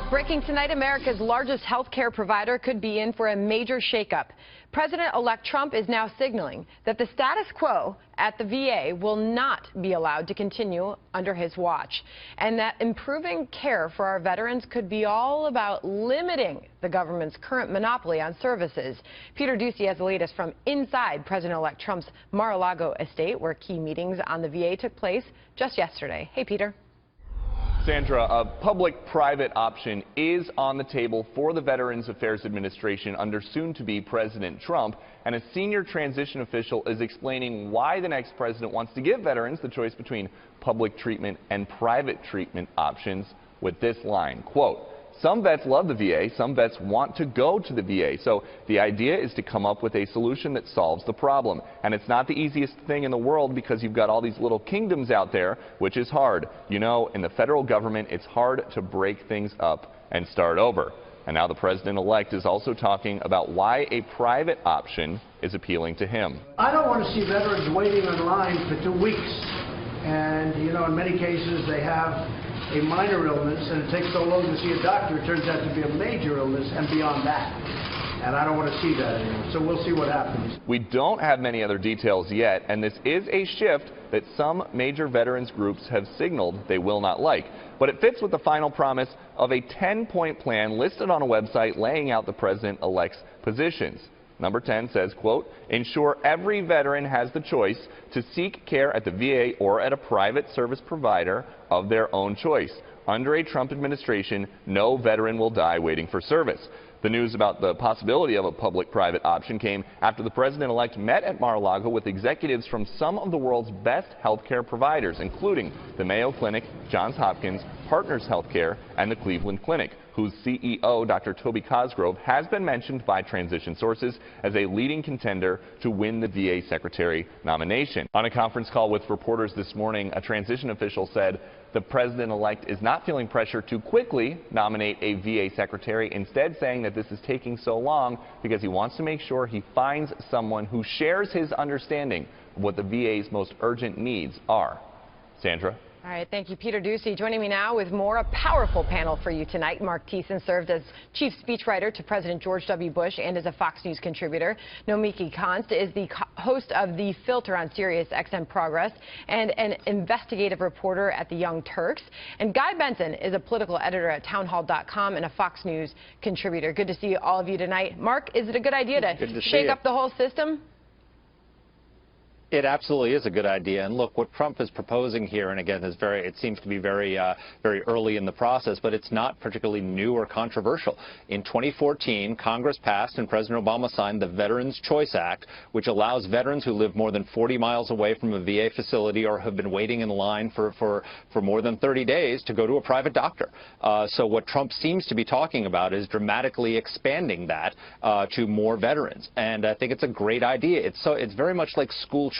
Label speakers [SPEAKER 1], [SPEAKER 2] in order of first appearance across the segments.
[SPEAKER 1] Breaking tonight, America's largest health care provider could be in for a major shakeup. President-elect Trump is now signaling that the status quo at the VA will not be allowed to continue under his watch, and that improving care for our veterans could be all about limiting the government's current monopoly on services. Peter Ducey has the latest from inside President-elect Trump's Mar-a-Lago estate, where key meetings on the VA took place just yesterday. Hey, Peter.
[SPEAKER 2] Sandra, a public-private option is on the table for the Veterans Affairs Administration under soon-to-be President Trump, and a senior transition official is explaining why the next president wants to give veterans the choice between public treatment and private treatment options with this line, quote, "Some vets love the VA, some vets want to go to the VA, so the idea is to come up with a solution that solves the problem. And it's not the easiest thing in the world because you've got all these little kingdoms out there, which is hard. You know, in the federal government, it's hard to break things up and start over." And now the president-elect is also talking about why a private option is appealing to him.
[SPEAKER 3] I don't want to see veterans waiting in line for 2 weeks. And, you know, in many cases they have a minor illness, and it takes so long to see a doctor, it turns out to be a major illness and beyond that. And I don't want to see that anymore. So we'll see what happens.
[SPEAKER 2] We don't have many other details yet, and this is a shift that some major veterans groups have signaled they will not like. But it fits with the final promise of a 10-point plan listed on a website laying out the president-elect's positions. Number 10 says, quote, "Ensure every veteran has the choice to seek care at the VA or at a private service provider of their own choice. Under a Trump administration, no veteran will die waiting for service." The news about the possibility of a public-private option came after the president-elect met at Mar-a-Lago with executives from some of the world's best healthcare providers, including the Mayo Clinic, Johns Hopkins, Partners Healthcare, and the Cleveland Clinic, whose CEO, Dr. Toby Cosgrove, has been mentioned by transition sources as a leading contender to win the VA secretary nomination. On a conference call with reporters this morning, a transition official said the president-elect is not feeling pressure to quickly nominate a VA secretary, instead saying that this is taking so long because he wants to make sure he finds someone who shares his understanding of what the VA's most urgent needs are. Sandra?
[SPEAKER 1] All right, thank you, Peter Ducey. Joining me now with more, a powerful panel for you tonight. Mark Thiessen served as chief speechwriter to President George W. Bush and as a Fox News contributor. Nomiki Konst is the host of The Filter on Sirius XM Progress and an investigative reporter at the Young Turks. And Guy Benson is a political editor at townhall.com and a Fox News contributor. Good to see all of you tonight. Mark, is it a good idea to shake up the whole system?
[SPEAKER 4] It absolutely is a good idea. And look, what Trump is proposing here, and again, it seems to be very early in the process, but it's not particularly new or controversial. In 2014, Congress passed and President Obama signed the Veterans Choice Act, which allows veterans who live more than 40 miles away from a VA facility or have been waiting in line for more than 30 days to go to a private doctor. So what Trump seems to be talking about is dramatically expanding that to more veterans. And I think it's a great idea. It's very much like school choice.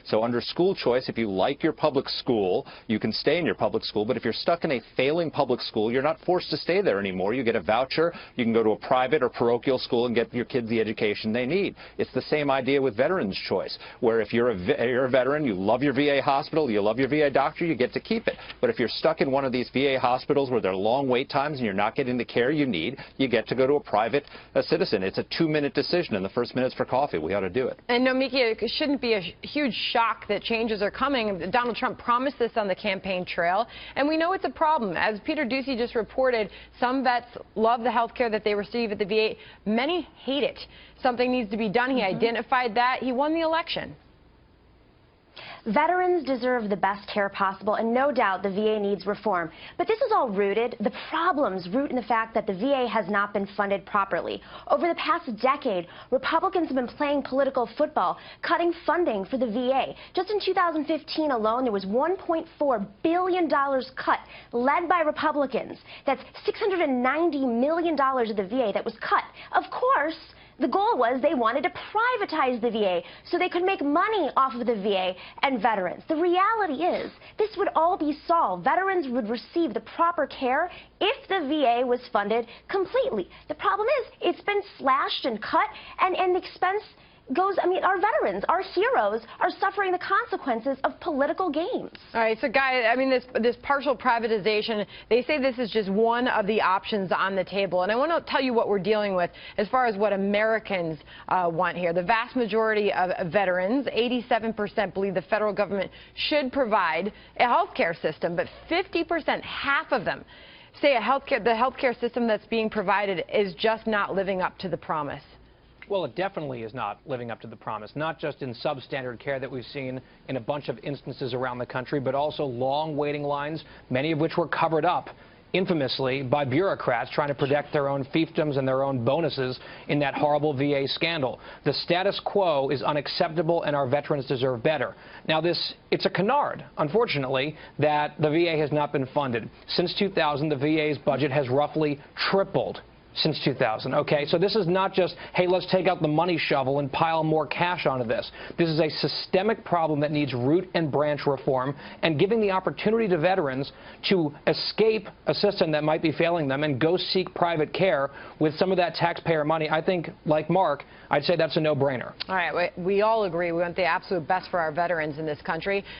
[SPEAKER 4] So under school choice, if you like your public school, you can stay in your public school. But if you're stuck in a failing public school, you're not forced to stay there anymore. You get a voucher. You can go to a private or parochial school and get your kids the education they need. It's the same idea with veterans choice, where if you're a veteran, you love your VA hospital, you love your VA doctor, you get to keep it. But if you're stuck in one of these VA hospitals where there are long wait times and you're not getting the care you need, you get to go to a private citizen. It's a 2-minute decision, and the first minute's for coffee. We ought to do it.
[SPEAKER 1] And Nomiki, it shouldn't be a huge shock that changes are coming. Donald Trump promised this on the campaign trail, and we know it's a problem. As Peter Ducey just reported, some vets love the health care that they receive at the VA. Many hate it. Something needs to be done. He identified that. He won the election.
[SPEAKER 5] Veterans deserve the best care possible, and no doubt the VA needs reform. But this is all the problems root in the fact that the VA has not been funded properly. Over the past decade, Republicans have been playing political football, cutting funding for the VA. Just in 2015 alone, there was $1.4 billion cut, led by Republicans. That's $690 million of the VA that was cut. Of course, the goal was they wanted to privatize the VA so they could make money off of the VA and veterans. The reality is this would all be solved. Veterans would receive the proper care if the VA was funded completely. The problem is it's been slashed and cut, and the expense goes, I mean, our veterans, our heroes, are suffering the consequences of political games.
[SPEAKER 1] All right, so Guy, I mean, this partial privatization, they say this is just one of the options on the table. And I want to tell you what we're dealing with as far as what Americans want here. The vast majority of veterans, 87%, believe the federal government should provide a health care system, but 50%, half of them, say the health care system that's being provided is just not living up to the promise.
[SPEAKER 6] Well, it definitely is not living up to the promise, not just in substandard care that we've seen in a bunch of instances around the country, but also long waiting lines, many of which were covered up infamously by bureaucrats trying to protect their own fiefdoms and their own bonuses in that horrible VA scandal. The status quo is unacceptable, and our veterans deserve better. Now, it's a canard, unfortunately, that the VA has not been funded. Since 2000, the VA's budget has roughly tripled. Since 2000, okay? So this is not just, hey, let's take out the money shovel and pile more cash onto this. This is a systemic problem that needs root and branch reform, and giving the opportunity to veterans to escape a system that might be failing them and go seek private care with some of that taxpayer money. I think, like Mark, I'd say that's a no-brainer.
[SPEAKER 1] All right, we all agree we want the absolute best for our veterans in this country.